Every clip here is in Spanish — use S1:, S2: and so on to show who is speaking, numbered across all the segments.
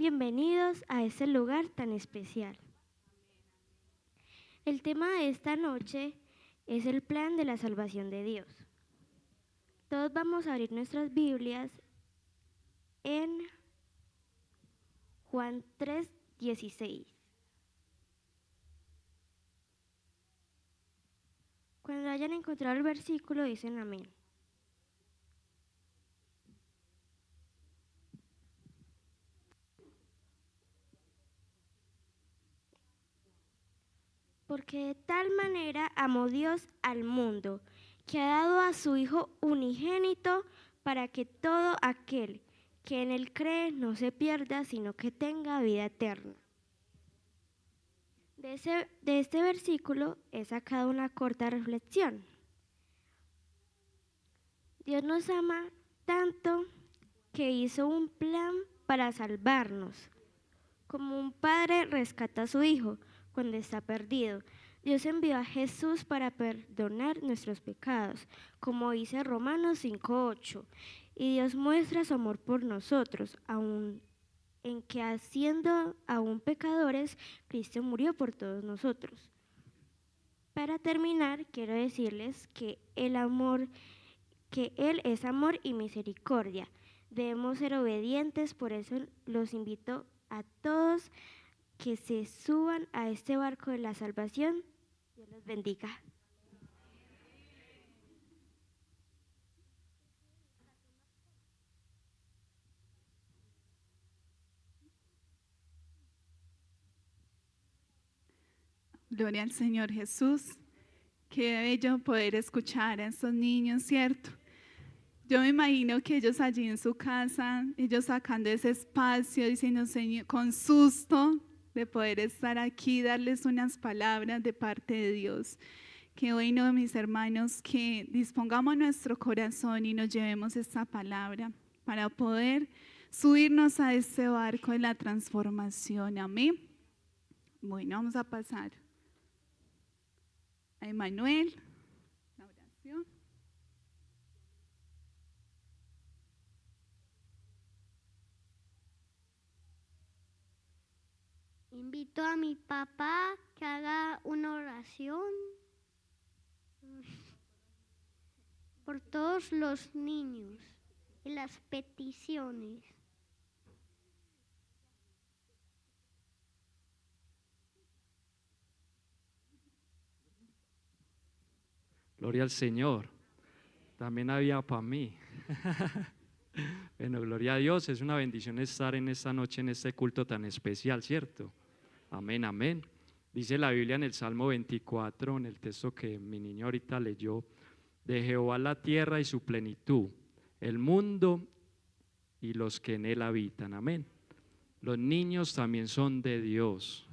S1: bienvenidos a este lugar tan especial. El tema de esta noche es el plan de la salvación de Dios. Todos vamos a abrir nuestras Biblias en Juan 3:16. Cuando hayan encontrado el versículo dicen amén. Porque de tal manera amó Dios al mundo, que ha dado a su Hijo unigénito para que todo aquel que en él cree no se pierda, sino que tenga vida eterna. De este versículo he sacado una corta reflexión. Dios nos ama tanto que hizo un plan para salvarnos, como un padre rescata a su hijo cuando está perdido. Dios envió a Jesús para perdonar nuestros pecados, como dice Romanos 5:8. Y Dios muestra su amor por nosotros, aun en que siendo aún pecadores, Cristo murió por todos nosotros. Para terminar, quiero decirles que Él es amor y misericordia. Debemos ser obedientes, por eso los invito a todos que se suban a este barco de la salvación. Dios los bendiga.
S2: Gloria al Señor Jesús. Qué bello poder escuchar a estos niños, ¿cierto? Yo me imagino que ellos allí en su casa, ellos sacando ese espacio, diciendo, Señor, con susto de poder estar aquí, darles unas palabras de parte de Dios. Qué bueno, mis hermanos, que dispongamos nuestro corazón y nos llevemos esta palabra para poder subirnos a este barco de la transformación. Amén. Bueno, vamos a pasar a Emanuel, la oración.
S3: Invito a mi papá que haga una oración por todos los niños y las peticiones.
S4: Gloria al Señor. También había para mí. Bueno, gloria a Dios. Es una bendición estar en esta noche, en este culto tan especial, ¿cierto? Amén, amén. Dice la Biblia en el Salmo 24, en el texto que mi niño ahorita leyó: de Jehová la tierra y su plenitud, el mundo y los que en él habitan. Amén. Los niños también son de Dios,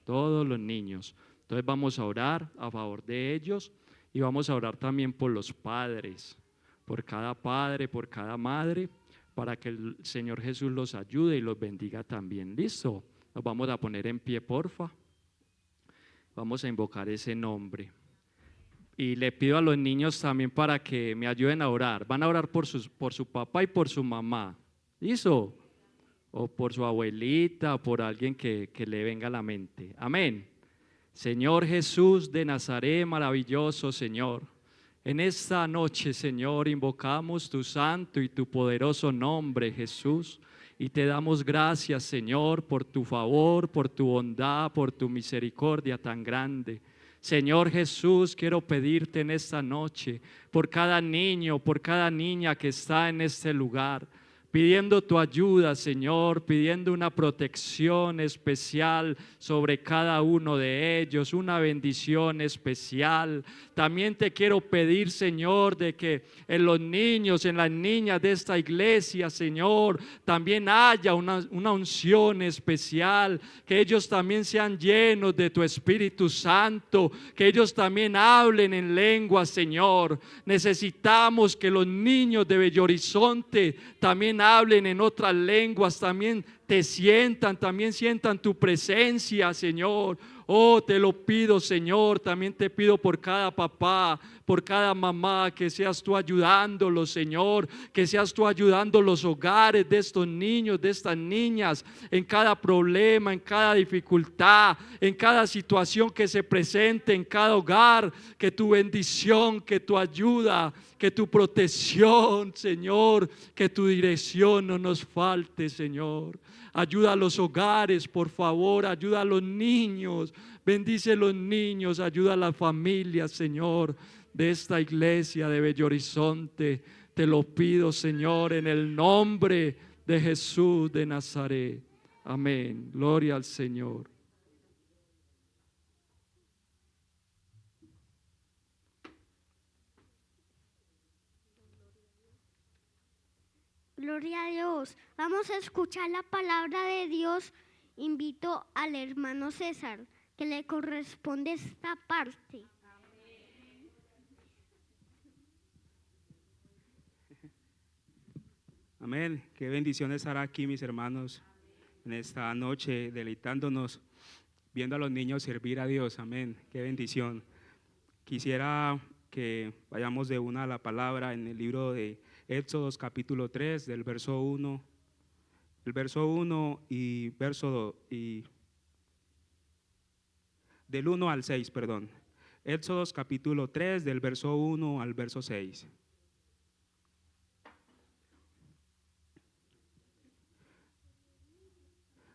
S4: todos los niños. Entonces vamos a orar a favor de ellos y vamos a orar también por los padres, por cada padre, por cada madre, para que el Señor Jesús los ayude y los bendiga también. ¿Listo? Nos vamos a poner en pie, porfa. Vamos a invocar ese nombre. Y le pido a los niños también para que me ayuden a orar. Van a orar por su papá y por su mamá. ¿Listo? O por su abuelita, o por alguien que le venga a la mente. Amén. Señor Jesús de Nazaret, maravilloso Señor, en esta noche, Señor, invocamos tu santo y tu poderoso nombre, Jesús, y te damos gracias, Señor, por tu favor, por tu bondad, por tu misericordia tan grande. Señor Jesús, quiero pedirte en esta noche por cada niño, por cada niña que está en este lugar, pidiendo tu ayuda, Señor, pidiendo una protección especial sobre cada uno de ellos, una bendición especial. También te quiero pedir, Señor, de que en los niños, en las niñas de esta iglesia, Señor, también haya una unción especial, que ellos también sean llenos de tu Espíritu Santo, que ellos también hablen en lengua, Señor. Necesitamos que los niños de Bello Horizonte también hablen en otras lenguas, también te sientan, también sientan tu presencia, Señor. Oh, te lo pido, Señor, también te pido por cada papá, por cada mamá, que seas tú ayudándolos, Señor, que seas tú ayudando los hogares de estos niños, de estas niñas, en cada problema, en cada dificultad, en cada situación que se presente en cada hogar, que tu bendición, que tu ayuda, que tu protección, Señor, que tu dirección no nos falte, Señor. Ayuda a los hogares, por favor, ayuda a los niños, bendice a los niños, ayuda a las familias, Señor, de esta iglesia de Bello Horizonte. Te lo pido, Señor, en el nombre de Jesús de Nazaret. Amén. Gloria al Señor.
S3: Gloria a Dios. Vamos a escuchar la palabra de Dios. Invito al hermano César, que le corresponde esta parte.
S5: Amén. Qué bendición estar aquí, mis hermanos, en esta noche, deleitándonos, viendo a los niños servir a Dios. Amén. Qué bendición. Quisiera que vayamos de una a la palabra en el libro de Éxodos capítulo 3, del verso 1, el verso 1 y verso 2, y del 1 al 6, perdón. Éxodos capítulo 3, del verso 1 al verso 6.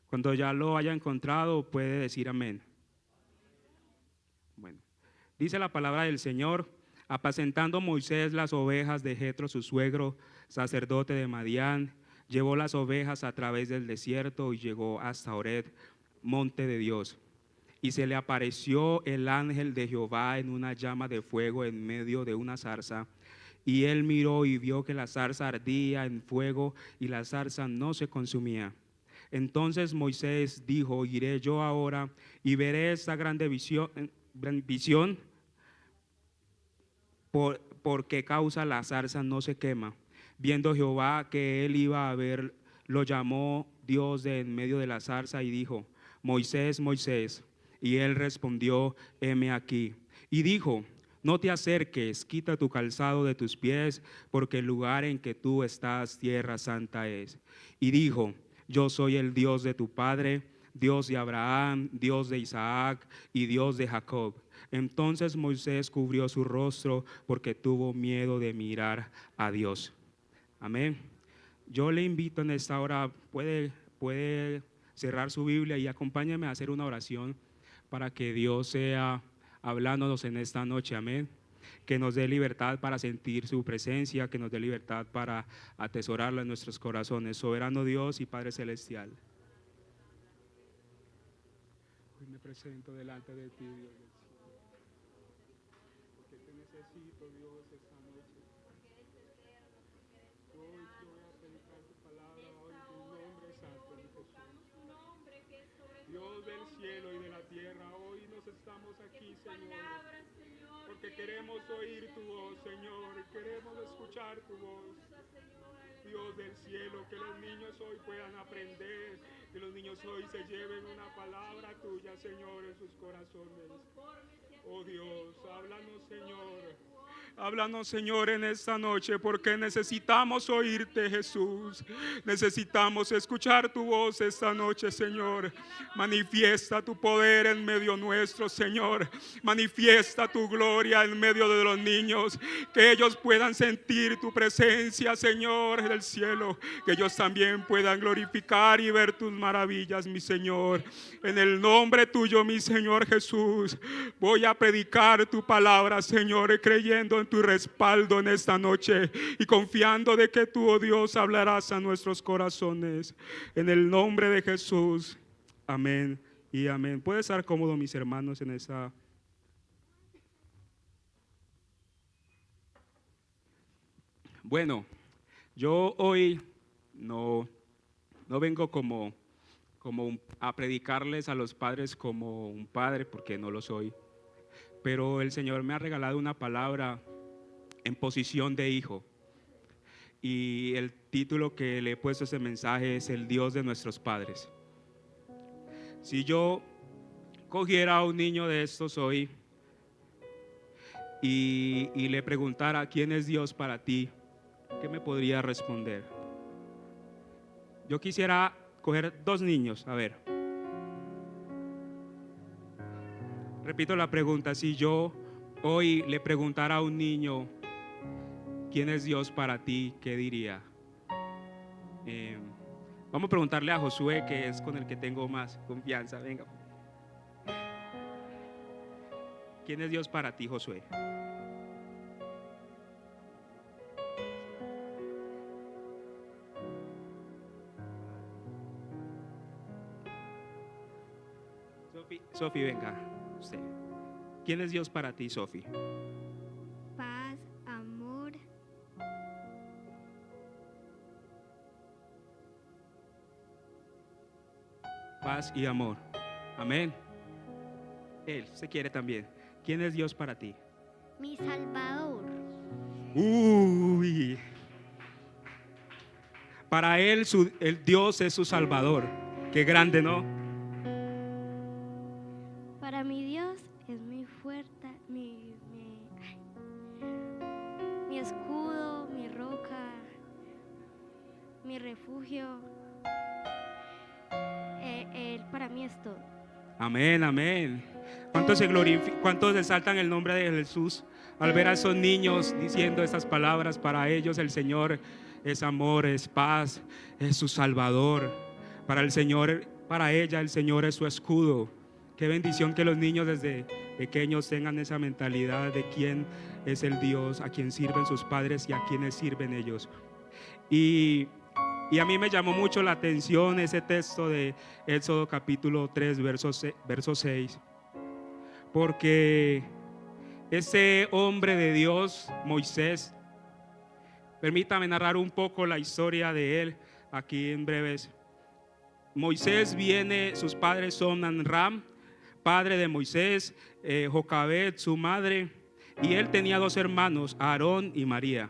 S5: Cuando ya lo haya encontrado, puede decir amén. Bueno, dice la palabra del Señor: apacentando Moisés las ovejas de Jetro, su suegro, sacerdote de Madián, llevó las ovejas a través del desierto y llegó hasta Horeb, monte de Dios. Y se le apareció el ángel de Jehová en una llama de fuego en medio de una zarza. Y él miró y vio que la zarza ardía en fuego y la zarza no se consumía. Entonces Moisés dijo: iré yo ahora y veré esta grande visión, por qué causa la zarza no se quema. Viendo Jehová que él iba a ver, lo llamó Dios de en medio de la zarza y dijo: Moisés, Moisés. Y él respondió: heme aquí. Y dijo: no te acerques, quita tu calzado de tus pies, porque el lugar en que tú estás, tierra santa es. Y dijo: yo soy el Dios de tu padre, Dios de Abraham, Dios de Isaac y Dios de Jacob. Entonces Moisés cubrió su rostro porque tuvo miedo de mirar a Dios. Amén. Yo le invito en esta hora, puede cerrar su Biblia y acompáñeme a hacer una oración para que Dios sea hablándonos en esta noche. Amén. Que nos dé libertad para sentir su presencia, que nos dé libertad para atesorarla en nuestros corazones. Soberano Dios y Padre Celestial, hoy me presento delante de ti, Dios del cielo, porque te necesito, Dios, esta noche. Hoy te voy a predicar tu palabra, hoy en tu nombre santo de Jesús. Dios del cielo y de la tierra, hoy nos estamos aquí, Señor, porque queremos oír tu voz, Señor, queremos escuchar tu voz. Dios del cielo, que los niños hoy puedan aprender, que los niños hoy se lleven una palabra tuya, Señor, en sus corazones. Oh Dios, háblanos, Señor. Háblanos, Señor, en esta noche, porque necesitamos oírte, Jesús. Necesitamos escuchar tu voz esta noche, Señor. Manifiesta tu poder en medio nuestro, Señor. Manifiesta tu gloria en medio de los niños. Que ellos puedan sentir tu presencia, Señor, del cielo. Que ellos también puedan glorificar y ver tus maravillas, mi Señor. En el nombre tuyo, mi Señor Jesús, voy a predicar tu palabra, Señor, creyendo en tu respaldo en esta noche y confiando de que tú, oh Dios, hablarás a nuestros corazones. En el nombre de Jesús, amén y amén. Puede estar cómodo, mis hermanos, en esa. Bueno, yo hoy no vengo a predicarles a los padres como un padre, porque no lo soy. Pero el Señor me ha regalado una palabra en posición de hijo. y el título que le he puesto a este mensaje es El Dios de nuestros padres. Si yo cogiera a un niño de estos hoy y le preguntara ¿quién es Dios para ti?, ¿qué me podría responder? Yo quisiera coger 2 niños, a ver. Repito la pregunta, si yo hoy le preguntara a un niño ¿quién es Dios para ti?, ¿qué diría? Vamos a preguntarle a Josué, que es con el que tengo más confianza. Venga. ¿Quién es Dios para ti, Josué? Sofi, venga, usted. ¿Quién es Dios para ti, Sofi?
S3: Paz, amor,
S5: Paz y amor. Amén. Él se quiere también. ¿Quién es Dios para ti?
S3: mi Salvador.
S5: Uy. Para él el Dios es su Salvador. Qué grande, ¿no?
S1: Para mi Dios es mi fuerza, mi escudo, mi roca, mi refugio. Él para mí es todo.
S5: Amén, amén. ¿Cuántos exaltan el nombre de Jesús al ver a esos niños diciendo estas palabras? Para ellos el Señor es amor, es paz, es su Salvador. Para el Señor, para ella el Señor es su escudo. Qué bendición que los niños desde pequeños tengan esa mentalidad de quién es el Dios, a quien sirven sus padres y a quienes sirven ellos. Y a mí me llamó mucho la atención ese texto de Éxodo capítulo 3, verso 6, porque ese hombre de Dios, Moisés, permítame narrar un poco la historia de él aquí en breves. Moisés viene, sus padres son Amram, padre de Moisés, Jocabed, su madre, y él tenía 2 hermanos, Aarón y María,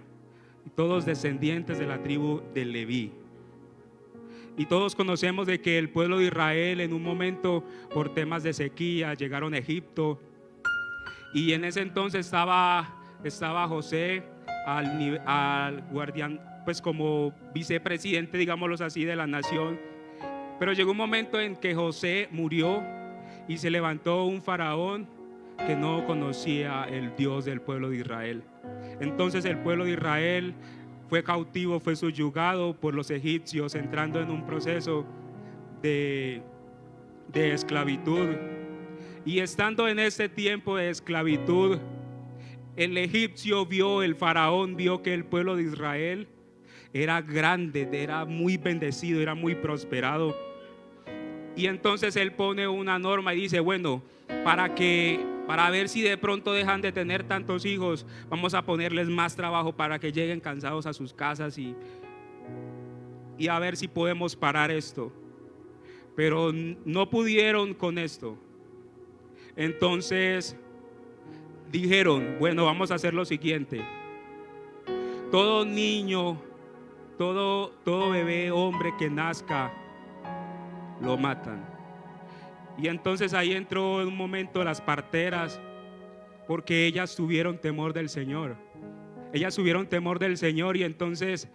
S5: todos descendientes de la tribu de Leví. Y todos conocemos de que el pueblo de Israel en un momento por temas de sequía llegaron a Egipto, y en ese entonces estaba José al guardián, pues como vicepresidente, digámoslo así, de la nación. Pero llegó un momento en que José murió y se levantó un faraón que no conocía el Dios del pueblo de Israel. Entonces el pueblo de Israel fue cautivo, fue subyugado por los egipcios, entrando en un proceso de esclavitud. Y estando en ese tiempo de esclavitud, el egipcio vio, el faraón vio que el pueblo de Israel era grande, era muy bendecido, era muy prosperado. Y entonces él pone una norma y dice, bueno, para ver si de pronto dejan de tener tantos hijos, vamos a ponerles más trabajo para que lleguen cansados a sus casas y a ver si podemos parar esto. Pero no pudieron con esto. Entonces dijeron, bueno, vamos a hacer lo siguiente. Todo niño, todo bebé, hombre que nazca, lo matan. Y entonces ahí entró en un momento las parteras, porque ellas tuvieron temor del Señor. Ellas tuvieron temor del Señor, y entonces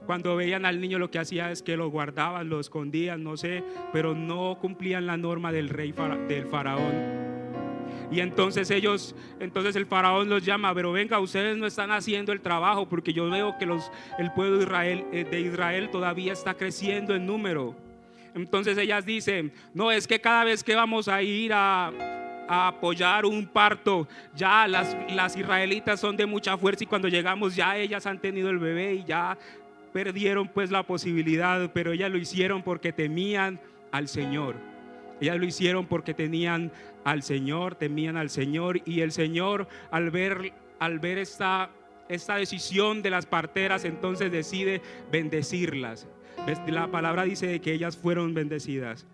S5: cuando veían al niño lo que hacía es que lo guardaban, lo escondían, no sé, pero no cumplían la norma del rey, del faraón. Y entonces el faraón los llama, pero venga, ustedes no están haciendo el trabajo, porque yo veo que el pueblo de Israel todavía está creciendo en número. Entonces ellas dicen, no, es que cada vez que vamos a ir a apoyar un parto, ya las israelitas son de mucha fuerza, y cuando llegamos ya ellas han tenido el bebé y ya perdieron pues la posibilidad. Pero ellas lo hicieron porque temían al Señor. Ellas lo hicieron porque temían al Señor. Y el Señor, al ver esta decisión de las parteras, entonces decide bendecirlas. La palabra dice que ellas fueron bendecidas.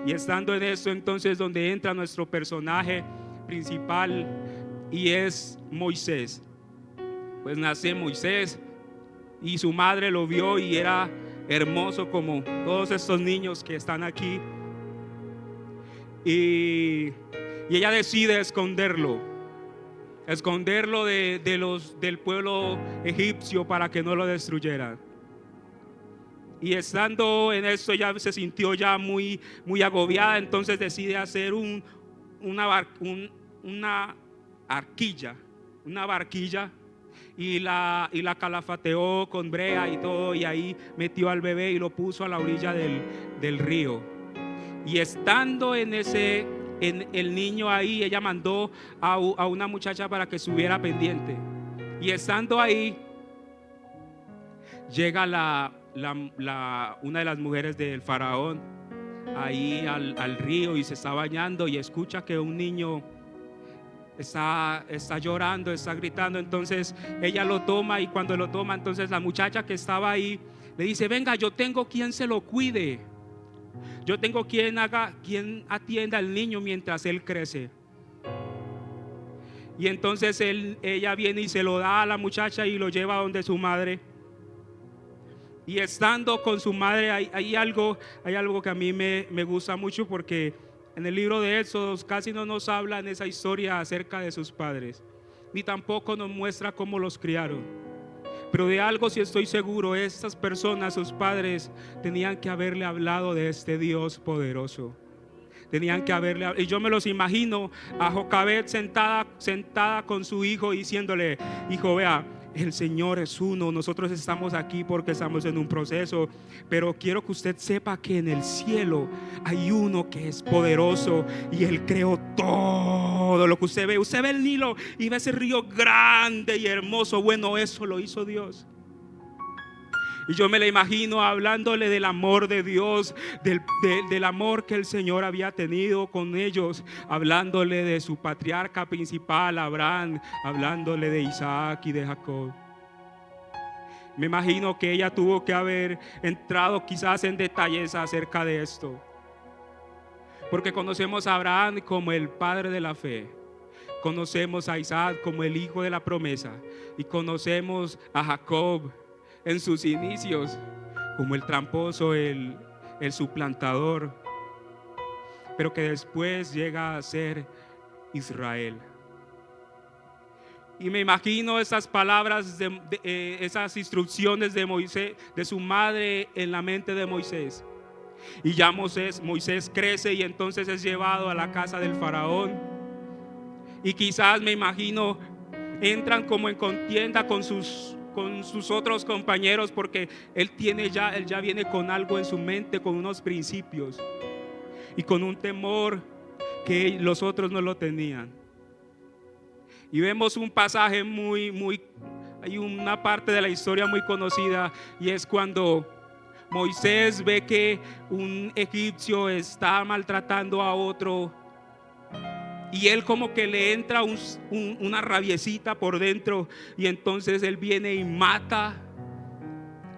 S5: Y estando en esto, entonces donde entra nuestro personaje principal, y es Moisés. Pues nace Moisés, y su madre lo vio y era hermoso como todos estos niños que están aquí. Y ella decide esconderlo del pueblo egipcio para que no lo destruyeran. Y estando en esto, ella se sintió ya muy agobiada, entonces decide hacer una barquilla y la calafateó con brea y todo, y ahí metió al bebé y lo puso a la orilla del río. Y estando en el niño ahí, ella mandó a una muchacha para que estuviera pendiente. Y estando ahí, llega una de las mujeres del faraón ahí al río y se está bañando y escucha que un niño está llorando, está gritando. Entonces ella lo toma, y cuando lo toma, entonces la muchacha que estaba ahí le dice: venga, yo tengo quien se lo cuide, yo tengo quien atienda al niño mientras él crece. Y entonces ella viene y se lo da a la muchacha y lo lleva donde su madre. Y estando con su madre, hay algo que a mí me gusta mucho, porque en el libro de Éxodo casi no nos habla en esa historia acerca de sus padres, ni tampoco nos muestra cómo los criaron. Pero de algo sí estoy seguro: estas personas, sus padres, tenían que haberle hablado de este Dios poderoso. Tenían que haberle, y yo me los imagino a Jocabed sentada con su hijo, diciéndole: hijo, vea, el Señor es uno, nosotros estamos aquí porque estamos en un proceso, pero quiero que usted sepa que en el cielo hay uno que es poderoso y Él creó todo lo que usted ve. Usted ve el Nilo y ve ese río grande y hermoso. Bueno, eso lo hizo Dios. Y yo me la imagino hablándole del amor de Dios, del amor que el Señor había tenido con ellos, hablándole de su patriarca principal, Abraham, hablándole de Isaac y de Jacob. Me imagino que ella tuvo que haber entrado quizás en detalles acerca de esto, porque conocemos a Abraham como el padre de la fe, conocemos a Isaac como el hijo de la promesa, y conocemos a Jacob en sus inicios como el tramposo, el suplantador, pero que después llega a ser Israel. Y me imagino esas palabras, esas instrucciones de Moisés, de su madre, en la mente de Moisés. Y ya Moisés crece y entonces es llevado a la casa del faraón. Y quizás me imagino entran como en contienda con sus otros compañeros, porque él ya viene con algo en su mente, con unos principios y con un temor que los otros no lo tenían. Y vemos un pasaje hay una parte de la historia muy conocida, y es cuando Moisés ve que un egipcio está maltratando a otro, y él como que le entra una rabiecita por dentro, y entonces él viene y mata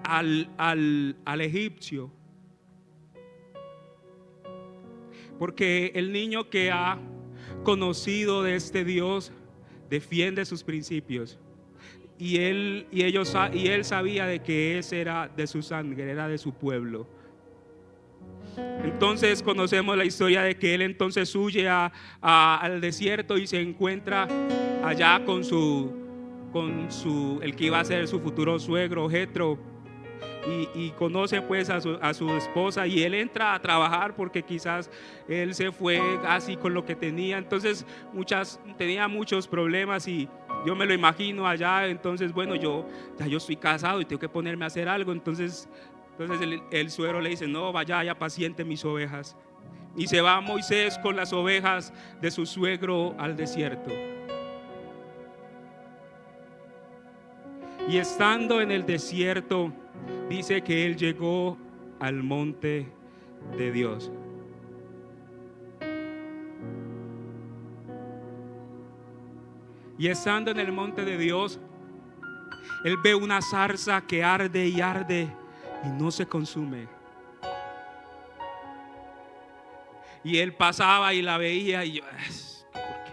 S5: al egipcio. Porque el niño que ha conocido de este Dios defiende sus principios. Y él sabía de que ese era de su sangre, era de su pueblo. Entonces conocemos la historia de que él entonces huye al desierto y se encuentra allá con el que iba a ser su futuro suegro, Jetro, y conoce pues a su esposa, y él entra a trabajar porque quizás él se fue así con lo que tenía. Entonces tenía muchos problemas, y yo me lo imagino allá. Entonces bueno, yo estoy casado y tengo que ponerme a hacer algo. Entonces el suegro le dice: no, vaya paciente mis ovejas. Y se va Moisés con las ovejas de su suegro al desierto. Y estando en el desierto, dice que él llegó al monte de Dios. Y estando en el monte de Dios, él ve una zarza que arde y arde y no se consume. Y él pasaba y la veía, y yo, ¿por qué?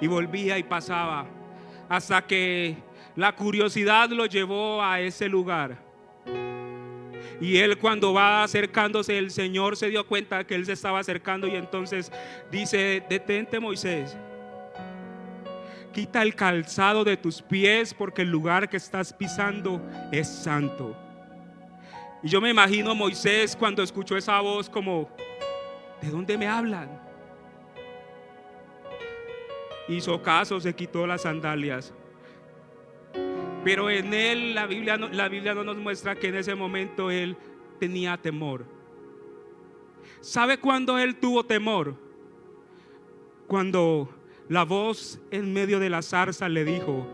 S5: Y volvía y pasaba, hasta que La curiosidad lo llevó a ese lugar. Y él, cuando va acercándose, el Señor se dio cuenta que él se estaba acercando, y entonces dice: detente, Moisés, quita el calzado de tus pies, porque el lugar que estás pisando es santo. Y yo me imagino a Moisés cuando escuchó esa voz como: ¿de dónde me hablan? Hizo caso, se quitó las sandalias. Pero en él la Biblia no nos muestra que en ese momento él tenía temor. ¿Sabe cuándo él tuvo temor? Cuando la voz en medio de la zarza le dijo: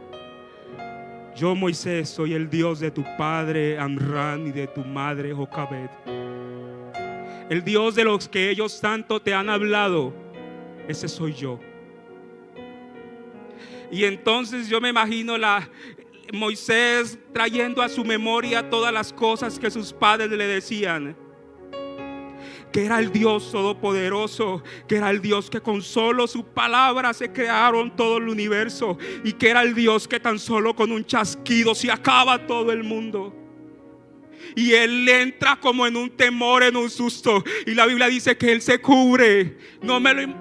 S5: yo, Moisés, soy el Dios de tu padre Amram y de tu madre Jocabed, el Dios de los que ellos tanto te han hablado. Ese soy yo. Y entonces yo me imagino Moisés trayendo a su memoria todas las cosas que sus padres le decían, que era el Dios todopoderoso, que era el Dios que con solo su palabra se crearon todo el universo, y que era el Dios que tan solo con un chasquido se acaba todo el mundo. Y él entra como en un temor, en un susto, y la Biblia dice que él se cubre.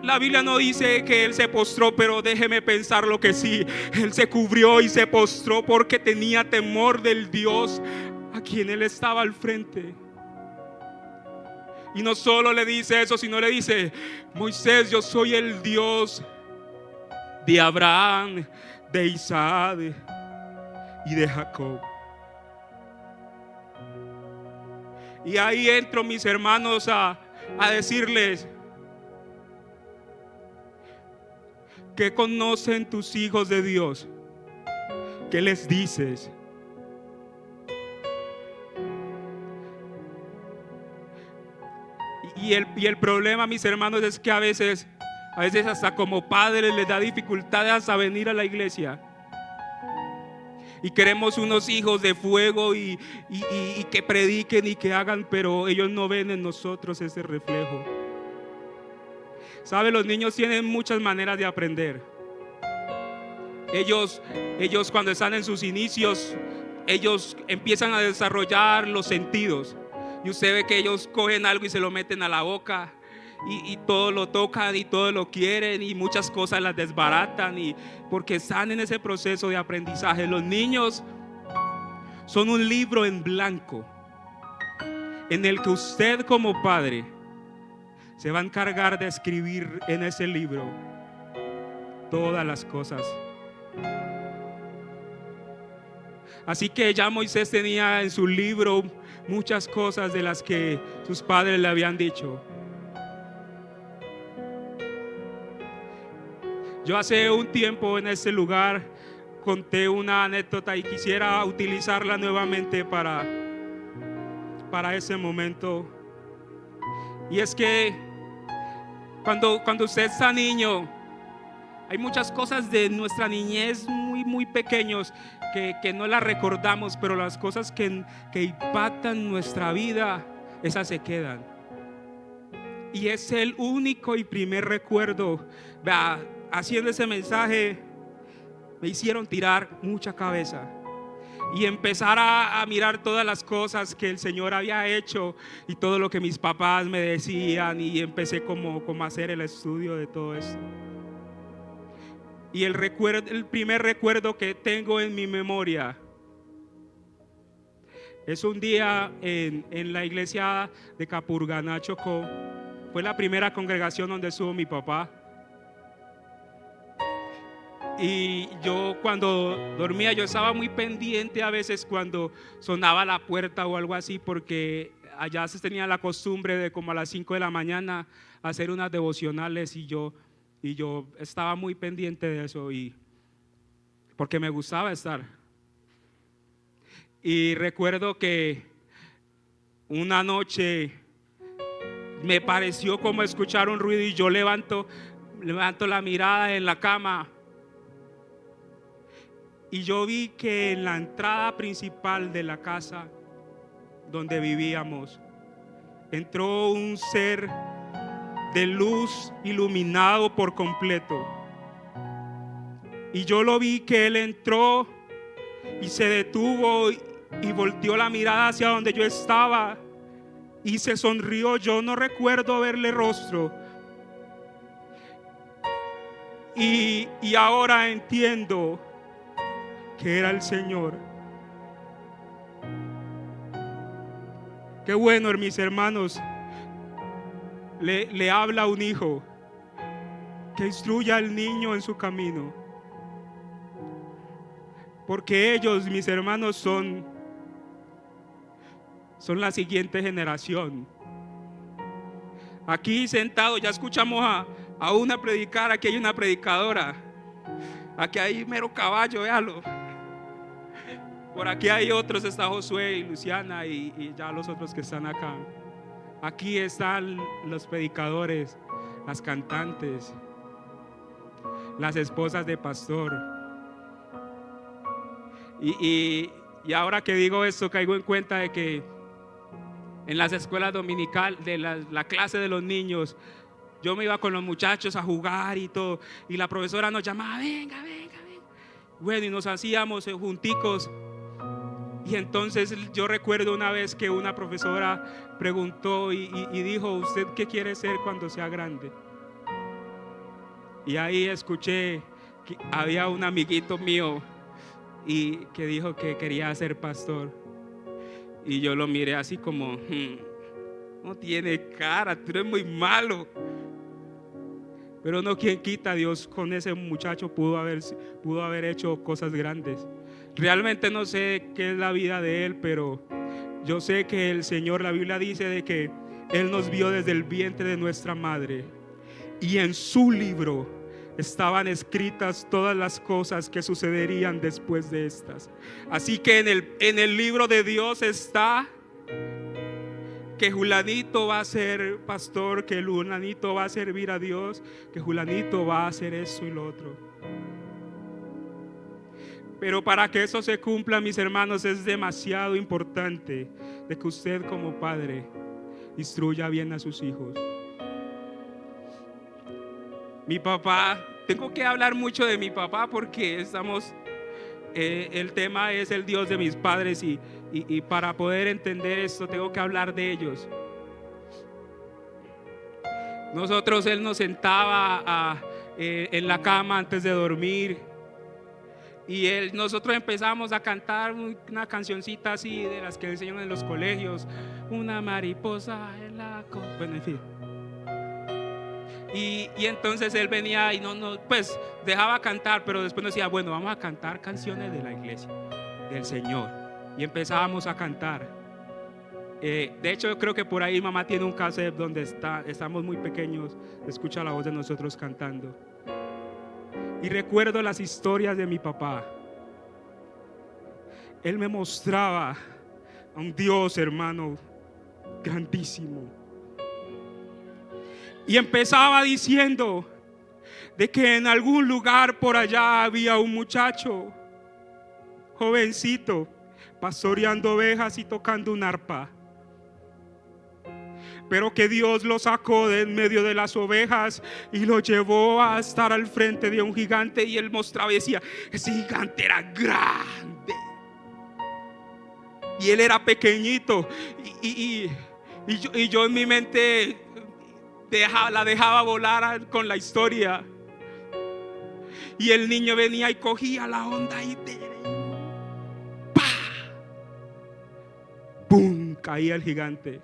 S5: La Biblia no dice que él se postró, pero déjeme pensar lo que sí. Él se cubrió y se postró porque tenía temor del Dios a quien él estaba al frente. Y no solo le dice eso, sino le dice: Moisés, yo soy el Dios de Abraham, de Isaac y de Jacob. Y ahí entro, mis hermanos, a decirles: ¿qué conocen tus hijos de Dios? ¿Qué les dices? Y el problema, mis hermanos, es que a veces hasta como padres les da dificultades hasta venir a la iglesia. Y queremos unos hijos de fuego y que prediquen y que hagan, pero ellos no ven en nosotros ese reflejo. ¿Sabe? Los niños tienen muchas maneras de aprender. Ellos cuando están en sus inicios, ellos empiezan a desarrollar los sentidos. Y usted ve que ellos cogen algo y se lo meten a la boca, y todo lo tocan y todo lo quieren, y muchas cosas las desbaratan, y porque están en ese proceso de aprendizaje. Los niños son un libro en blanco en el que usted como padre se va a encargar de escribir en ese libro todas las cosas. Así que ya Moisés tenía en su libro muchas cosas de las que sus padres le habían dicho. Yo hace un tiempo en este lugar conté una anécdota y quisiera utilizarla nuevamente para ese momento. Y es que cuando usted está niño, hay muchas cosas de nuestra niñez muy pequeños que no las recordamos, pero las cosas que impactan nuestra vida, esas se quedan. Y es el único y primer recuerdo. Haciendo ese mensaje me hicieron tirar mucha cabeza y empezar a mirar todas las cosas que el Señor había hecho y todo lo que mis papás me decían, y empecé como a hacer el estudio de todo esto. Y el primer recuerdo que tengo en mi memoria es un día en la iglesia de Capurganá, Chocó. Fue la primera congregación donde estuvo mi papá. Y yo cuando dormía, yo estaba muy pendiente a veces cuando sonaba la puerta o algo así, porque allá se tenía la costumbre de como a las 5 de la mañana hacer unas devocionales, y yo estaba muy pendiente de eso, y porque me gustaba estar. Y recuerdo que una noche me pareció como escuchar un ruido, y yo levanto la mirada en la cama, y yo vi que en la entrada principal de la casa donde vivíamos entró un ser de luz iluminado por completo. Y yo lo vi que él entró y se detuvo y volteó la mirada hacia donde yo estaba y se sonrió. Yo no recuerdo verle rostro. Y ahora entiendo que era el Señor. Qué bueno, mis hermanos, le habla a un hijo que instruya al niño en su camino, porque ellos, mis hermanos, son la siguiente generación. Aquí sentado ya escuchamos a una predicar. Aquí hay una predicadora, aquí hay mero caballo, véalo. Por aquí hay otros, está Josué y Luciana y ya los otros que están acá. Aquí están los predicadores, las cantantes, las esposas de pastor. Y ahora que digo esto, caigo en cuenta de que en las escuelas dominicales, de la clase de los niños, yo me iba con los muchachos a jugar y todo, y la profesora nos llamaba, venga, venga, venga. Bueno, y nos hacíamos junticos. Y entonces yo recuerdo una vez que una profesora preguntó y dijo, ¿usted qué quiere ser cuando sea grande? Y ahí escuché que había un amiguito mío y que dijo que quería ser pastor. Y yo lo miré así como, no tiene cara, tú eres muy malo. Pero no, quien quita, Dios con ese muchacho pudo haber hecho cosas grandes. Realmente no sé qué es la vida de él, pero yo sé que el Señor, la Biblia dice de que Él nos vio desde el vientre de nuestra madre, y en su libro estaban escritas todas las cosas que sucederían después de estas. Así que en el libro de Dios está que Julanito va a ser pastor, que Julanito va a servir a Dios, que Julanito va a hacer eso y lo otro. Pero para que eso se cumpla, mis hermanos, es demasiado importante de que usted como padre instruya bien a sus hijos. Mi papá, tengo que hablar mucho de mi papá porque el tema es el Dios de mis padres y para poder entender esto tengo que hablar de ellos. Él nos sentaba en la cama antes de dormir. Y nosotros empezamos a cantar una cancioncita así de las que enseñan en los colegios. Una mariposa en la... Bueno, en fin. Y entonces él venía y pues dejaba cantar, pero después nos decía, bueno, vamos a cantar canciones de la iglesia, del Señor. Y empezábamos a cantar. De hecho, yo creo que por ahí mamá tiene un cassette donde estamos muy pequeños, escucha la voz de nosotros cantando. Y recuerdo las historias de mi papá. Él me mostraba a un Dios, hermano, grandísimo. Y empezaba diciendo de que en algún lugar por allá había un muchacho, jovencito, pastoreando ovejas y tocando un arpa. Pero que Dios lo sacó de en medio de las ovejas y lo llevó a estar al frente de un gigante. Y él mostraba y decía, ese gigante era grande y él era pequeñito. Y yo en mi mente la dejaba volar con la historia. Y el niño venía y cogía la onda y ¡pah! ¡Pum! Caía el gigante.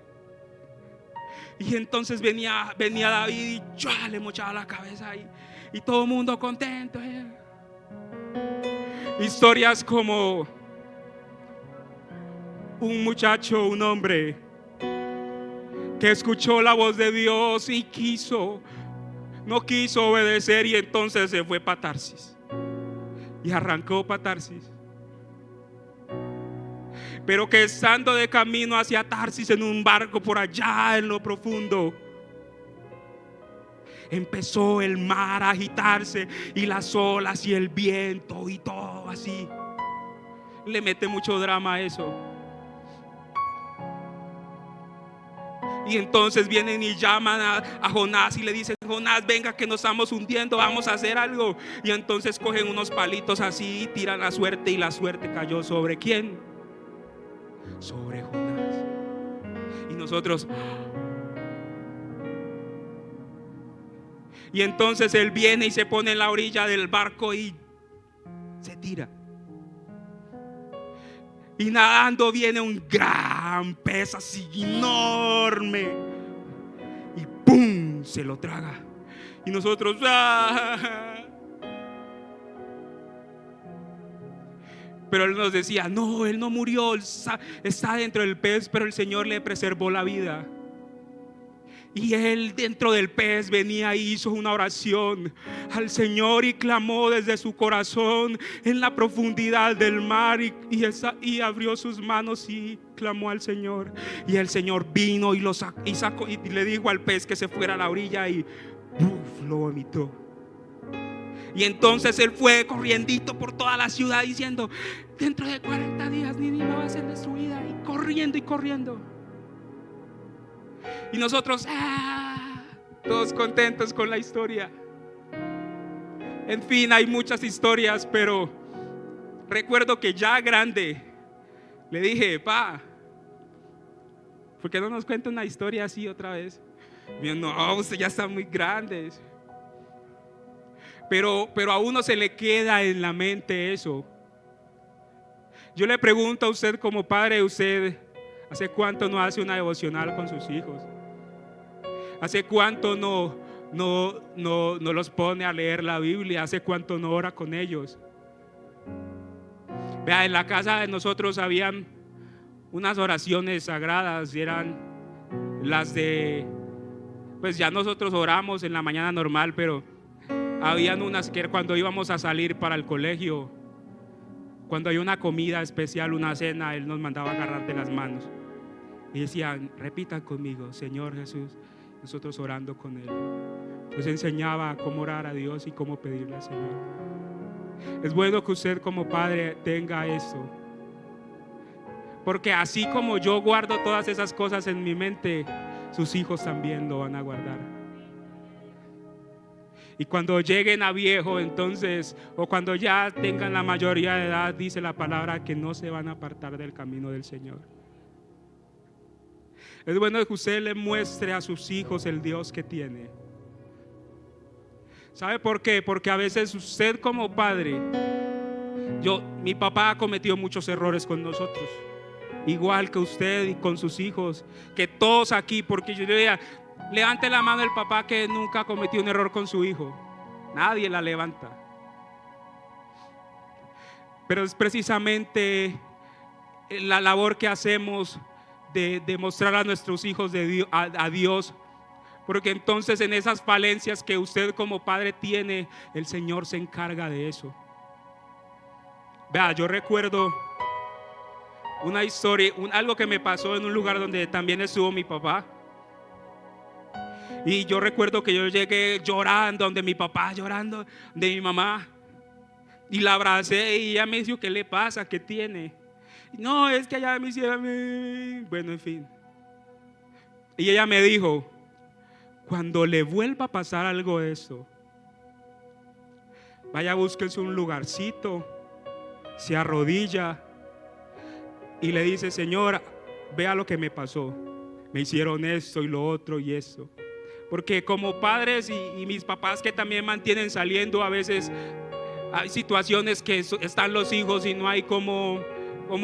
S5: Y entonces venía David y le mochaba la cabeza y todo el mundo contento. Historias como un muchacho, un hombre que escuchó la voz de Dios y no quiso obedecer, y entonces se fue para Tarsis y arrancó para Tarsis. Pero que estando de camino hacia Tarsis en un barco por allá en lo profundo, empezó el mar a agitarse y las olas y el viento y todo así. Le mete mucho drama a eso. Y entonces vienen y llaman a Jonás y le dicen: Jonás, venga que nos estamos hundiendo, vamos a hacer algo. Y entonces cogen unos palitos así y tiran la suerte, y la suerte cayó ¿sobre quién? Sobre Jonás. Y nosotros... Y entonces él viene y se pone en la orilla del barco y se tira. Y nadando viene un gran pez así enorme y ¡pum! Se lo traga. Y nosotros ¡ah! Pero él nos decía: no, él no murió, él está dentro del pez, pero el Señor le preservó la vida. Y él dentro del pez venía y hizo una oración al Señor y clamó desde su corazón en la profundidad del mar, y abrió sus manos y clamó al Señor. Y el Señor vino y lo sacó y le dijo al pez que se fuera a la orilla y ¡puf! Lo vomitó. Y entonces él fue corriendito por toda la ciudad diciendo: dentro de 40 días Nínive va a ser destruida. Y corriendo y corriendo. Y nosotros todos contentos con la historia. En fin, hay muchas historias, pero recuerdo que ya grande le dije: pa, ¿por qué no nos cuenta una historia así otra vez? Y yo: no, usted ya está muy grande. Pero a uno se le queda en la mente eso. Yo le pregunto a usted como padre: ¿usted hace cuánto no hace una devocional con sus hijos? ¿Hace cuánto no los pone a leer la Biblia? ¿Hace cuánto no ora con ellos? Vea, en la casa de nosotros habían unas oraciones sagradas, y eran las de, pues ya nosotros oramos en la mañana normal, pero habían unas que cuando íbamos a salir para el colegio, cuando hay una comida especial, una cena, él nos mandaba agarrar de las manos y decían: repitan conmigo, Señor Jesús. Nosotros orando con él, nos enseñaba cómo orar a Dios y cómo pedirle al Señor. Es bueno que usted como padre tenga eso, porque así como yo guardo todas esas cosas en mi mente, sus hijos también lo van a guardar. Y cuando lleguen a viejo, entonces, o cuando ya tengan la mayoría de edad, dice la palabra que no se van a apartar del camino del Señor. Es bueno que usted le muestre a sus hijos el Dios que tiene. ¿Sabe por qué? Porque a veces usted como padre, mi papá ha cometido muchos errores con nosotros, igual que usted y con sus hijos, que todos aquí, porque yo diría: levante la mano el papá que nunca cometió un error con su hijo. Nadie la levanta. Pero es precisamente la labor que hacemos de mostrar a nuestros hijos a Dios, porque entonces en esas falencias que usted como padre tiene, el Señor se encarga de eso. Vea, yo recuerdo una historia, algo que me pasó en un lugar donde también estuvo mi papá. Y yo recuerdo que yo llegué llorando donde mi papá, llorando de mi mamá, y la abracé y ella me dijo: ¿qué le pasa? ¿Qué tiene? No, es que allá me hicieron, bueno, en fin. Y ella me dijo: cuando le vuelva a pasar algo de eso, vaya, búsquese un lugarcito, se arrodilla y le dice: Señora, vea lo que me pasó, me hicieron esto y lo otro y esto. Porque como padres y mis papás que también mantienen saliendo, a veces hay situaciones que están los hijos y no hay como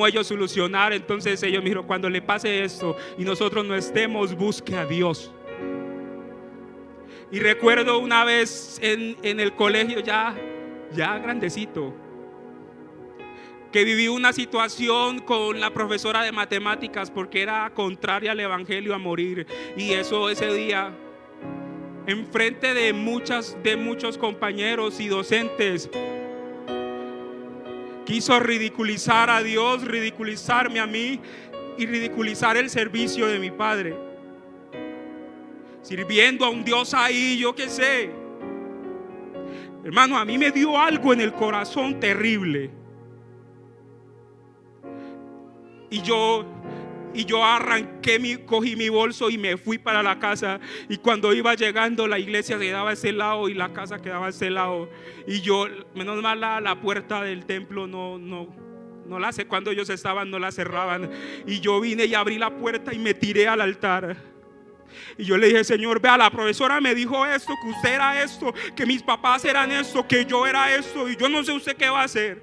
S5: ellos solucionar. Entonces ellos me dijeron: cuando le pase esto y nosotros no estemos, busque a Dios. Y recuerdo una vez en el colegio, ya grandecito, que viví una situación con la profesora de matemáticas, porque era contraria al evangelio a morir. Y eso, ese día, enfrente de muchos compañeros y docentes, quiso ridiculizar a Dios, ridiculizarme a mí y ridiculizar el servicio de mi padre, sirviendo a un Dios ahí, yo qué sé. Hermano, a mí me dio algo en el corazón terrible. Y yo Y yo cogí mi bolso y me fui para la casa. Y cuando iba llegando, la iglesia quedaba a ese lado y la casa quedaba a ese lado. Y yo, menos mal, la puerta del templo no la sé, cuando ellos estaban no la cerraban. Y yo vine y abrí la puerta y me tiré al altar. Y yo le dije: Señor, vea, la profesora me dijo esto, que usted era esto, que mis papás eran esto, que yo era esto, y yo no sé usted qué va a hacer.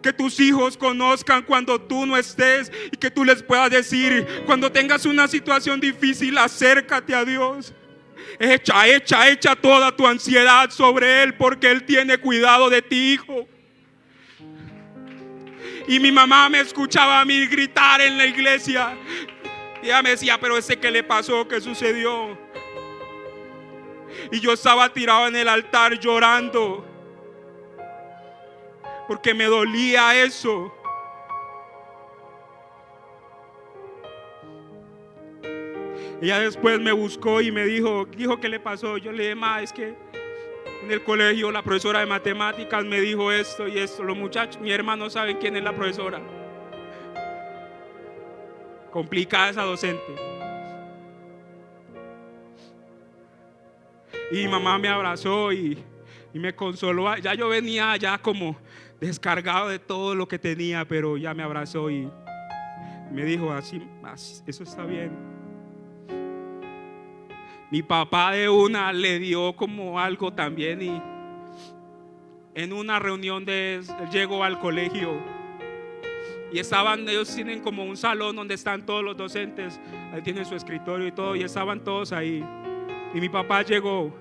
S5: Que tus hijos conozcan cuando tú no estés, y que tú les puedas decir, cuando tengas una situación difícil, acércate a Dios. Echa toda tu ansiedad sobre Él, porque Él tiene cuidado de ti, hijo. Y mi mamá me escuchaba a mí gritar en la iglesia. Y ella me decía: pero ¿qué le pasó? ¿Qué sucedió? Y yo estaba tirado en el altar llorando, porque me dolía eso. Ella después me buscó y me dijo: ¿qué le pasó? Yo le dije: ma, es que en el colegio la profesora de matemáticas me dijo esto y esto. Los muchachos, mi hermano, saben quién es la profesora. Complicada esa docente. Y mi mamá me abrazó y me consoló. Ya yo venía ya como descargado de todo lo que tenía, pero ya me abrazó y me dijo: así, eso está bien. Mi papá de una le dio como algo también, y en una reunión llegó al colegio y ellos tienen como un salón donde están todos los docentes, ahí tienen su escritorio y todo, y estaban todos ahí. Y mi papá llegó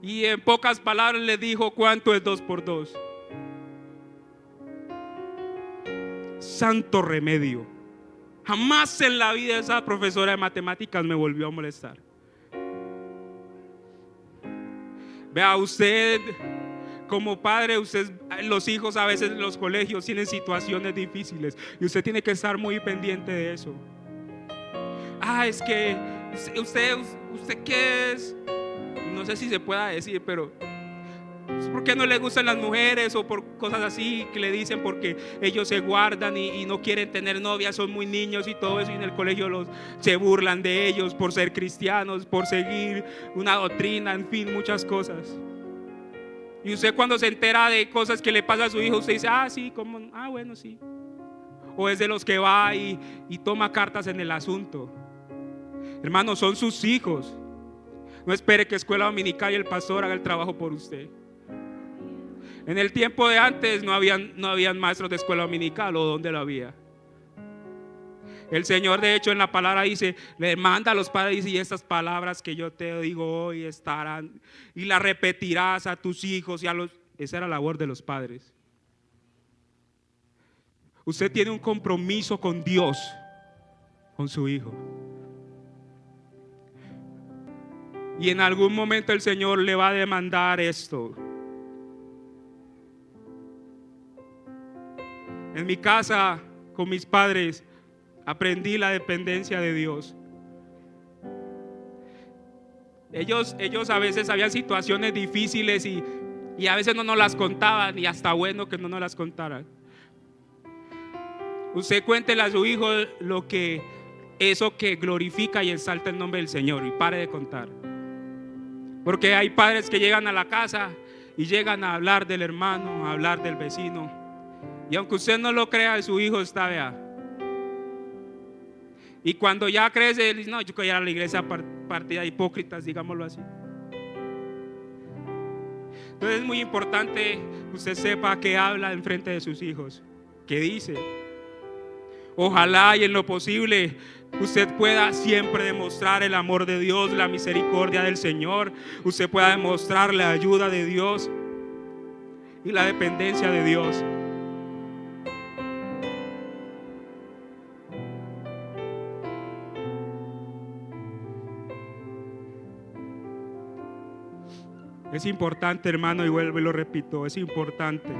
S5: y en pocas palabras le dijo: ¿cuánto es 2 por 2? Santo remedio. Jamás en la vida esa profesora de matemáticas me volvió a molestar. Vea, usted como padre, los hijos a veces en los colegios tienen situaciones difíciles y usted tiene que estar muy pendiente de eso. Es que usted ¿qué es? No sé si se pueda decir, pero ¿por qué no le gustan las mujeres? O por cosas así que le dicen, porque ellos se guardan y no quieren tener novia, son muy niños y todo eso. Y en el colegio se burlan de ellos por ser cristianos, por seguir una doctrina, en fin, muchas cosas. Y usted, cuando se entera de cosas que le pasa a su hijo, usted dice: sí, ¿cómo? Bueno, sí. O es de los que va y toma cartas en el asunto. Hermanos, son sus hijos. No espere que escuela dominical y el pastor haga el trabajo por usted. En el tiempo de antes no habían maestros de escuela dominical, o donde lo había. El Señor, de hecho, en la palabra dice, le manda a los padres, dice: y estas palabras que yo te digo hoy estarán, y las repetirás a tus hijos y a los. Esa era la labor de los padres. Usted tiene un compromiso con Dios, con su hijo. Y en algún momento el Señor le va a demandar esto. En mi casa, con mis padres, aprendí la dependencia de Dios. Ellos a veces habían situaciones difíciles y a veces no nos las contaban, y hasta bueno que no nos las contaran. Usted cuéntele a su hijo eso que glorifica y exalta el nombre del Señor, y pare de contar. Porque hay padres que llegan a la casa y llegan a hablar del hermano, a hablar del vecino, y aunque usted no lo crea, su hijo está, vea. Y cuando ya crece, él dice: no, yo quiero ir a la iglesia partida de hipócritas, digámoslo así. Entonces es muy importante que usted sepa qué habla en frente de sus hijos, qué dice. Ojalá y en lo posible usted pueda siempre demostrar el amor de Dios, la misericordia del Señor. Usted pueda demostrar la ayuda de Dios y la dependencia de Dios. Es importante, hermano, y vuelvo y lo repito, es importante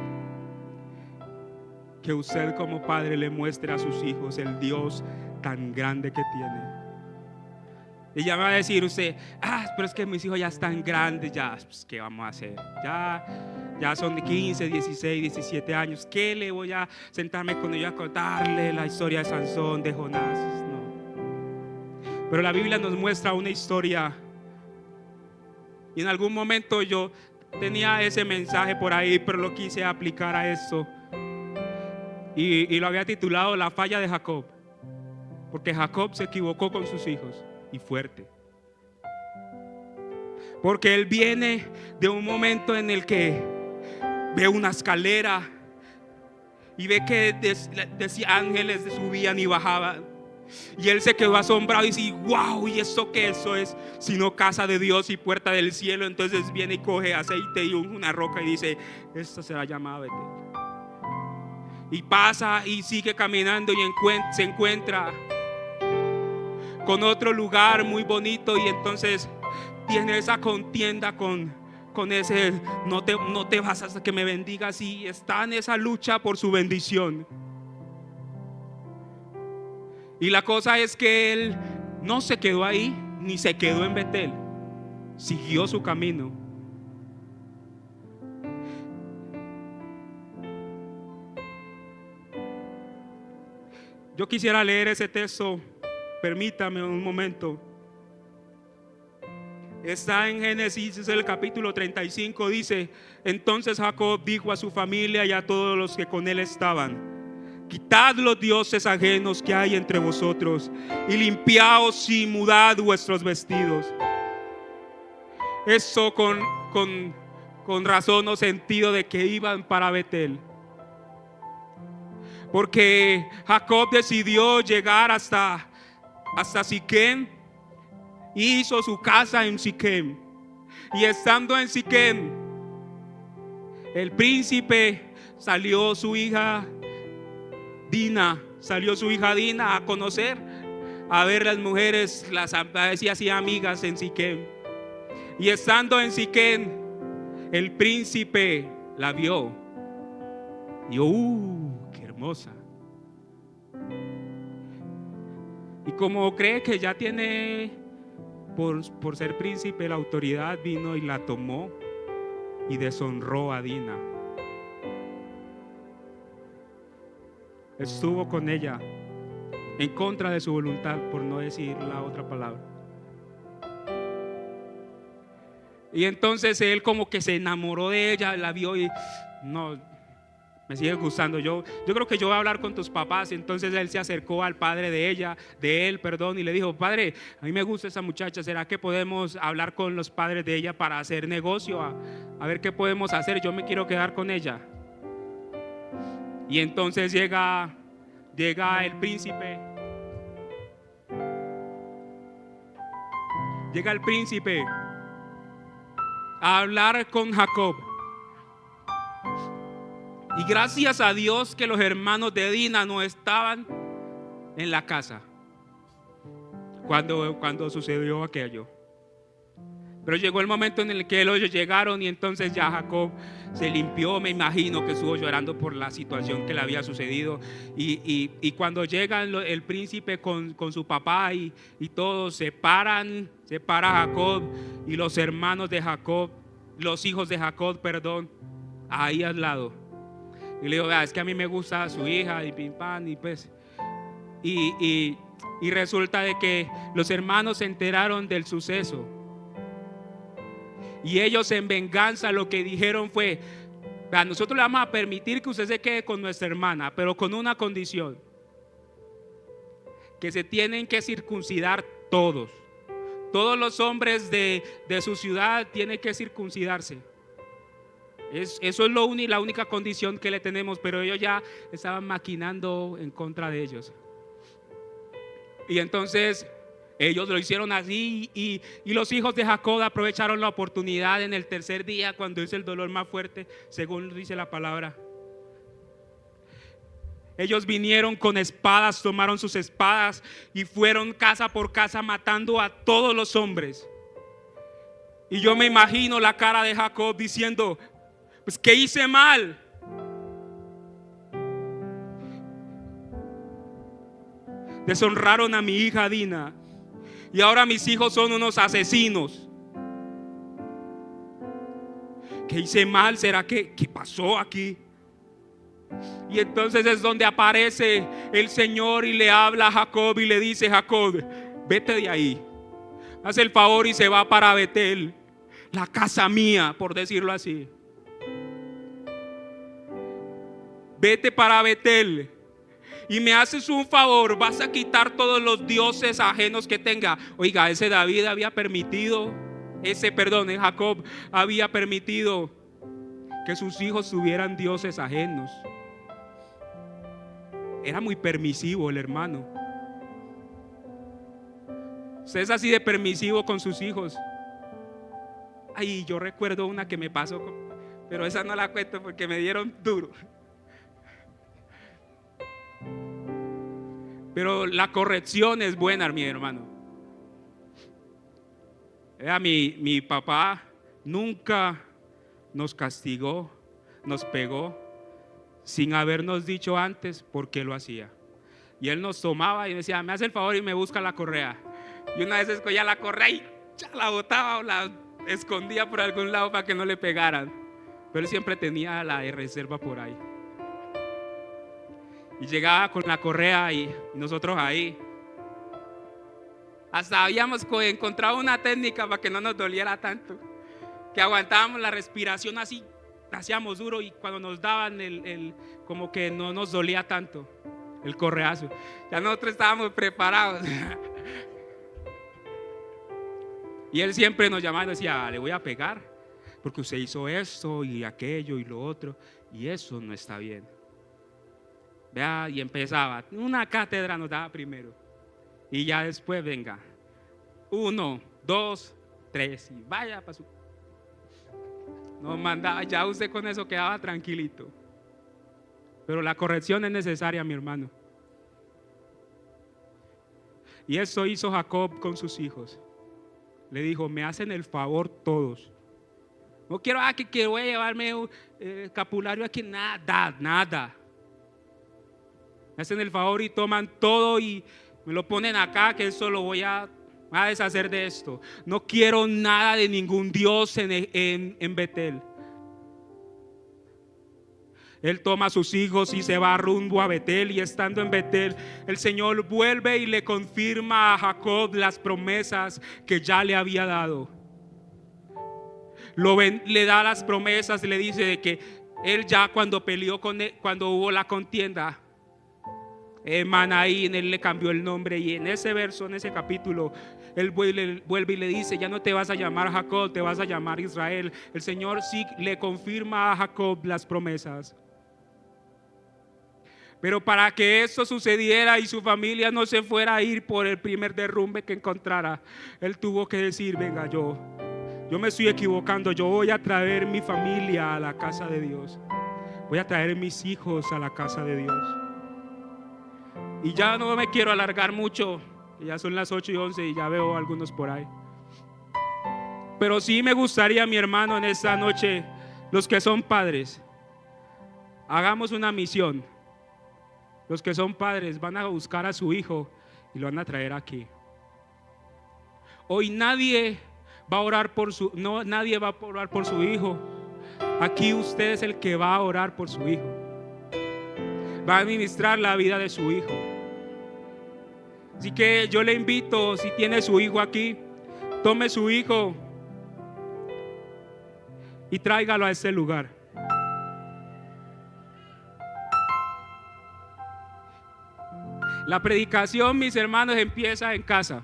S5: que usted como padre le muestre a sus hijos el Dios tan grande que tiene. Y ya me va a decir usted: pero es que mis hijos ya están grandes, ya, pues, ¿qué vamos a hacer? Ya son de 15, 16, 17 años. ¿Qué le voy a sentarme con ellos a contarle la historia de Sansón, de Jonás? No. Pero la Biblia nos muestra una historia. Y en algún momento yo tenía ese mensaje por ahí, pero lo quise aplicar a esto. Y lo había titulado La falla de Jacob. Porque Jacob se equivocó con sus hijos, y fuerte. Porque él viene de un momento en el que ve una escalera y ve que decía ángeles subían y bajaban. Y él se quedó asombrado y dice: wow, ¿y esto qué? Eso es sino casa de Dios y puerta del cielo. Entonces viene y coge aceite y una roca y dice: esta será llamada Betel. Y pasa y sigue caminando y se encuentra con otro lugar muy bonito. Y entonces tiene esa contienda con ese: no te vas hasta que me bendigas. Y está en esa lucha por su bendición. Y la cosa es que él no se quedó ahí, ni se quedó en Betel. Siguió su camino. Yo quisiera leer ese texto. Permítame un momento. Está en Génesis, es el capítulo 35. Dice: entonces Jacob dijo a su familia y a todos los que con él estaban: quitad los dioses ajenos que hay entre vosotros y limpiaos y mudad vuestros vestidos. Eso con razón o sentido de que iban para Betel. Porque Jacob decidió llegar hasta Siquem. Hizo su casa en Siquem. Y estando en Siquem, el príncipe salió su hija Dina a conocer, a ver las mujeres, las hacía amigas en Siquem. Y estando en Siquem, el príncipe la vio. Y qué hermosa. Y como cree que ya tiene por ser príncipe la autoridad, vino y la tomó y deshonró a Dina. Estuvo con ella en contra de su voluntad, por no decir la otra palabra. Y entonces él como que se enamoró de ella, la vio y no, me sigue gustando. Yo creo que yo voy a hablar con tus papás. Entonces él se acercó al padre de él, y le dijo: padre, a mí me gusta esa muchacha, ¿será que podemos hablar con los padres de ella para hacer negocio? A ver qué podemos hacer, yo me quiero quedar con ella. Y entonces llega el príncipe. Llega el príncipe a hablar con Jacob. Y gracias a Dios que los hermanos de Dina no estaban en la casa cuando sucedió aquello. Pero llegó el momento en el que ellos llegaron y entonces ya Jacob se limpió. Me imagino que estuvo llorando por la situación que le había sucedido. Y cuando llega el príncipe con su papá y todos se para Jacob y los hermanos de Jacob, los hijos de Jacob, ahí al lado. Y le digo: es que a mí me gusta su hija y pim pam, y pues y resulta de que los hermanos se enteraron del suceso. Y ellos en venganza lo que dijeron fue: nosotros le vamos a permitir que usted se quede con nuestra hermana, pero con una condición: que se tienen que circuncidar todos los hombres de su ciudad tienen que circuncidarse. Eso es la única condición que le tenemos. Pero ellos ya estaban maquinando en contra de ellos. Y entonces ellos lo hicieron así. Y los hijos de Jacob aprovecharon la oportunidad en el tercer día, cuando es el dolor más fuerte, según dice la palabra. Ellos vinieron con espadas, tomaron sus espadas y fueron casa por casa matando a todos los hombres. Y yo me imagino la cara de Jacob diciendo: pues ¿qué hice mal? Deshonraron a mi hija Dina y ahora mis hijos son unos asesinos. ¿qué hice mal? ¿Será que qué pasó aquí? Y entonces es donde aparece el Señor y le habla a Jacob y le dice: Jacob, vete de ahí, haz el favor y se va para Betel, la casa mía, por decirlo así. Vete para Betel y me haces un favor, vas a quitar todos los dioses ajenos que tenga. Oiga, Jacob había permitido que sus hijos tuvieran dioses ajenos. Era muy permisivo el hermano. Usted es así de permisivo con sus hijos. Ay, yo recuerdo una que me pasó, pero esa no la cuento porque me dieron duro. Pero la corrección es buena, mi hermano. Mi papá nunca nos castigó, nos pegó, sin habernos dicho antes por qué lo hacía. Y él nos tomaba y decía: me hace el favor y me busca la correa. Y una vez escogía la correa y ya la botaba o la escondía por algún lado para que no le pegaran. Pero él siempre tenía la de reserva por ahí. Y llegaba con la correa y nosotros ahí. Hasta habíamos encontrado una técnica para que no nos doliera tanto, que aguantábamos la respiración así, hacíamos duro, y cuando nos daban como que no nos dolía tanto el correazo. Ya nosotros estábamos preparados. Y él siempre nos llamaba y decía: le voy a pegar porque usted hizo esto y aquello y lo otro, y eso no está bien. Vea, y empezaba, una cátedra nos daba primero, y ya después venga, 1, 2, 3 y vaya para su... Nos mandaba, ya usted con eso quedaba tranquilito. Pero la corrección es necesaria, mi hermano. Y eso hizo Jacob con sus hijos. Le dijo: me hacen el favor todos. No quiero que voy a llevarme escapulario aquí, nada. Me hacen el favor y toman todo y me lo ponen acá, que eso lo voy a deshacer de esto. No quiero nada de ningún dios en Betel. Él toma a sus hijos y se va rumbo a Betel, y estando en Betel, el Señor vuelve y le confirma a Jacob las promesas que ya le había dado. Le da las promesas y le dice de que él ya cuando peleó con él, cuando hubo la contienda Manaín, él le cambió el nombre, y en ese verso, en ese capítulo, él vuelve y le dice: ya no te vas a llamar Jacob, te vas a llamar Israel. El Señor sí le confirma a Jacob las promesas. Pero para que esto sucediera y su familia no se fuera a ir por el primer derrumbe que encontrara, él tuvo que decir: venga, yo me estoy equivocando, yo voy a traer mi familia a la casa de Dios, voy a traer mis hijos a la casa de Dios. Y ya no me quiero alargar mucho, ya son las 8:11 y ya veo algunos por ahí. Pero sí me gustaría, mi hermano, en esta noche, los que son padres, hagamos una misión. Los que son padres van a buscar a su hijo y lo van a traer aquí. Hoy nadie va a orar por nadie va a orar por su hijo. Aquí usted es el que va a orar por su hijo. Va a administrar la vida de su hijo. Así que yo le invito, si tiene su hijo aquí, tome su hijo y tráigalo a este lugar. La predicación, mis hermanos, empieza en casa.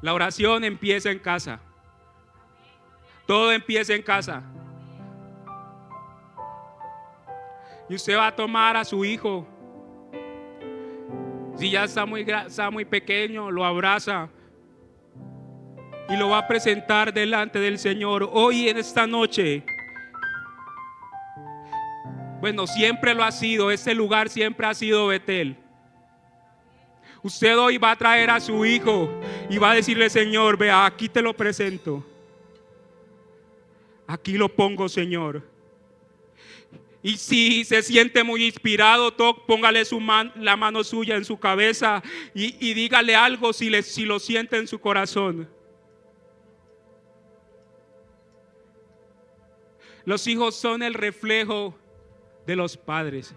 S5: La oración empieza en casa. Todo empieza en casa. Y usted va a tomar a su hijo. Si ya está muy pequeño, lo abraza y lo va a presentar delante del Señor. Hoy, en esta noche, bueno, siempre lo ha sido, este lugar siempre ha sido Betel. Usted hoy va a traer a su hijo y va a decirle: Señor, vea, aquí te lo presento. Aquí lo pongo, Señor. Y si se siente muy inspirado, póngale la mano suya en su cabeza y dígale algo si lo siente en su corazón. Los hijos son el reflejo de los padres.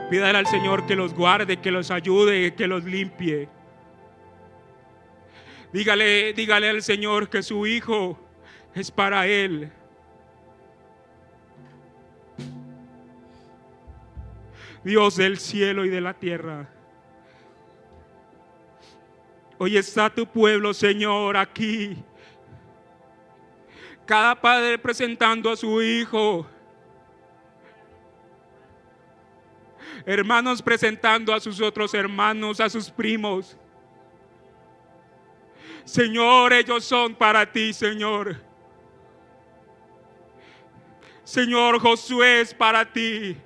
S5: Pídale al Señor que los guarde, que los ayude, que los limpie. Dígale al Señor que su hijo es para Él. Dios del cielo y de la tierra, hoy está tu pueblo, Señor, aquí. Cada padre presentando a su hijo. Hermanos presentando a sus otros hermanos, a sus primos. Señor, ellos son para ti, Señor. Señor, Josué es para ti.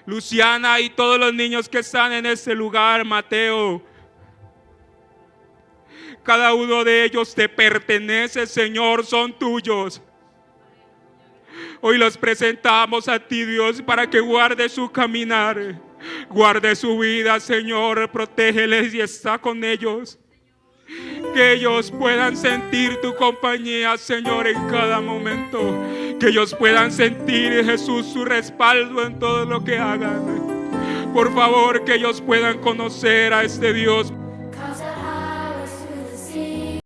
S5: Luciana y todos los niños que están en este lugar, Mateo. Cada uno de ellos te pertenece, Señor, son tuyos. Hoy los presentamos a ti, Dios, para que guarde su caminar, guarde su vida, Señor, protégeles y está con ellos. Que ellos puedan sentir tu compañía, Señor, en cada momento. Que ellos puedan sentir, Jesús, su respaldo en todo lo que hagan. Por favor, que ellos puedan conocer a este Dios